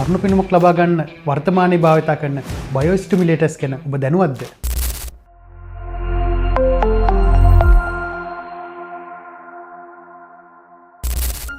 තරුණ පෙනුමක් ලබා ගන්න වර්තමානයේ භාවිත කරන බයෝස්ටිමුලේටර්ස් ගැන ඔබ දැනුවත්ද?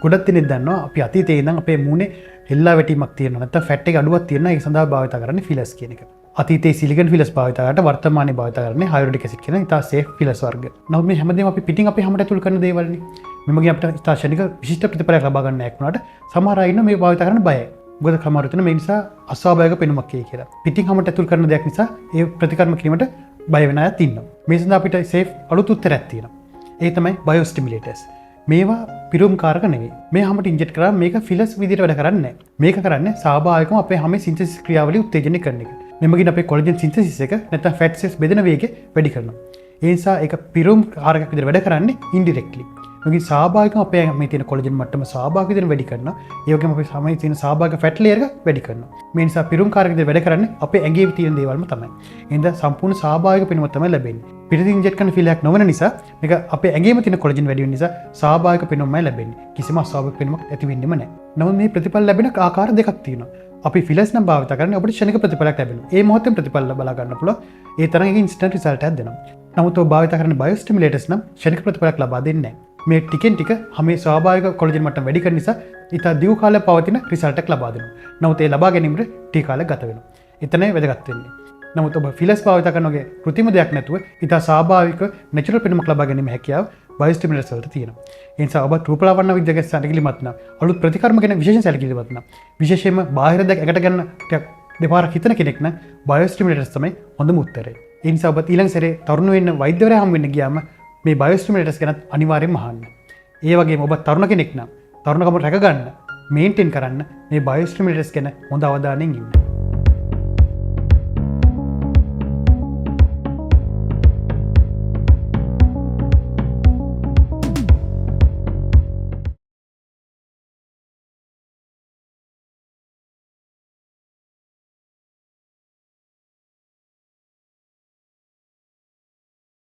ගොඩක් දෙනෙක් දන්නවා අපි අතීතයේ ඉඳන් අපේ මූණේ හෙල්ලා වැටීමක් තියෙනවා නැත්නම් ෆැට් එක අඩුවක් තියෙනවා ඒක සඳහා භාවිත කරන්නේ ෆිලර්ස් කියන එක. අතීතයේ සිලිකන් ෆිලර්ස් භාවිත කරාට වර්තමානයේ භාවිත කරන්නේ හයුරිඩික් ඇසිඩ් කියන ඉතා සේෆ් ෆිලර්ස් වර්ග. නමුත් මේ හැමදේම අපි පිටින් අපේ හැමට ඇතුල් කරන දේවල්නේ. මෙමගින් අපිට ඉතා ශනික විශිෂ්ට ප්‍රතිඵලයක් ලබා ගන්න හැක් වුණාට සමහර අය ඉන්න මේ භාවිත කරන්න බයයි. මොකද සමහර විට මේ නිසා අස්වාභාවික පෙනුමක් එයි කියලා. පිටින් හැමට ඇතුල් කරන දෙයක් නිසා ඒ ප්‍රතිකර්ම කිරීමට බය වෙන අයත් ඉන්නවා. මේ සඳහා අපිට සේෆ් අලුත් උත්තරයක් තියෙනවා. ඒ තමයි බයෝස්ටිමුලේටර්ස්. මේවා පිරුම්කාරක නෙවෙයි. මේ හැමට ඉන්ජෙක්ට් කරා මේක ෆිලර්ස් විදිහට වැඩ කරන්නේ නැහැ. මේක කරන්නේ ස්වාභාවිකවම අපේ හැමේ සින්තසිස් ක්‍රියාවලිය උත්තේජනය කරන එක. මෙමගින් අපේ කොලජන් සින්තසිස් එක නැත්නම් ෆැට් සෙල්ස් බෙදෙන වේගය වැඩි කරනවා. ඒ නිසා ඒක පිරුම්කාරකයක් විදිහට වැඩ කරන්නේ ඉන්ඩිරෙක්ට්ලි. මෙගින් ස්වාභාවිකවම අපේ මේ තියෙන කොලජන් මට්ටම ස්වාභාවික විදිහට වැඩි කරනවා. ඒ වගේම අපේ සමයේ තියෙන ස්වාභාවික ෆැට් ලේයර් එක වැඩි කරනවා. මේ නිසා පිරුම්කාරක විදිහට වැඩ කරන්නේ අපේ ඇඟේ තියෙන දේවල්ම තමයි. එහෙනම් සම්පූර්ණ ස්වාභාවික පෙනුම තමයි ලැබෙන්නේ. පිටින් ඉන්ජෙක්ට් කරන ෆිලයක් නොවන නිසා මේක අපේ ඇඟේම තියෙන කොලජන් වැඩි වෙන නිසා ස්වාභාවික පෙනුමයි ලැබෙන්නේ. කිසිම අස්වාභාවික පෙනුමක් ඇති වෙන්නෙම නැහැ. නමුත් මේ ප්‍රතිඵල ලැබෙන ආකාර දෙකක් තියෙනවා. අපි ෆිලර්ස් නම් භාවිත කරන්නේ අපිට ක්ෂණික ප්‍රතිඵලයක් ලැබෙනවා. ඒ මොහොතේම ප්‍රතිඵල බලා ගන්න පුළුවන්. ඒ තරම් එක ඉන්ස්ටන්ට් රිසල්ට් එකක් දෙනවා. නමුත් ඔබ භාවිත කරන බයෝස්ටිමුලේටර්ස් නම් ක්ෂණික ප්‍රතිඵලයක් ලබා දෙන්නේ නැහැ. මේ ටිකෙන් ටික හැමේ ස්වාභාවික කොලජන් මට්ටම වැඩි කරන නිසා ඉතා දිගු කාලයක් පවතින රිසල්ට් එකක් ලබා දෙනවා. නමුත් ඒ ලබා ගැනීමට ටික කාලයක් ගත වෙනවා. එතනයි වැදගත් වෙන්නේ. නමුත් ඔබ ෆිලර්ස් භාවිත කරනගේ કૃතිම දෙයක් නැතුව ඉතා ස්වාභාවික නැචරල් පෙනුමක් ලබා ගැනීම හැකියාව බයෝස්ටිමුලේටර්ස් වලට තියෙනවා. ඒ නිසා ඔබ රූපලාවන්‍ය විද්‍යාවේ සැලකිලිමත් නම් අලුත් ප්‍රතිකර්ම ගැන විශේෂයෙන් සැලකිලිමත් නම් විශේෂයෙන්ම බාහිර දෙයක් එකට ගන්න ටිකක් දෙපාරක් හිතන කෙනෙක් නම් බයෝස්ටිමුලේටර්ස් තමයි හොඳම උත්තරය. ඒ නිසා ඔබ ඊළඟ සැරේ තරුණ වෙන්න වෛද්‍යවරයා හම් වෙන්න ගියාම මේ බයෝස්ටිමුලේටර්ස් ගැන අනිවාර්යයෙන්ම අහන්න. ඒ වගේම ඔබ තරුණ කෙනෙක් නම් තරුණකම රැක ගන්න මේන්ටේන් කරන්න මේ බයෝස්ටිමුලේටර්ස් ගැන හොඳ අවධානයෙන් ඉන්න.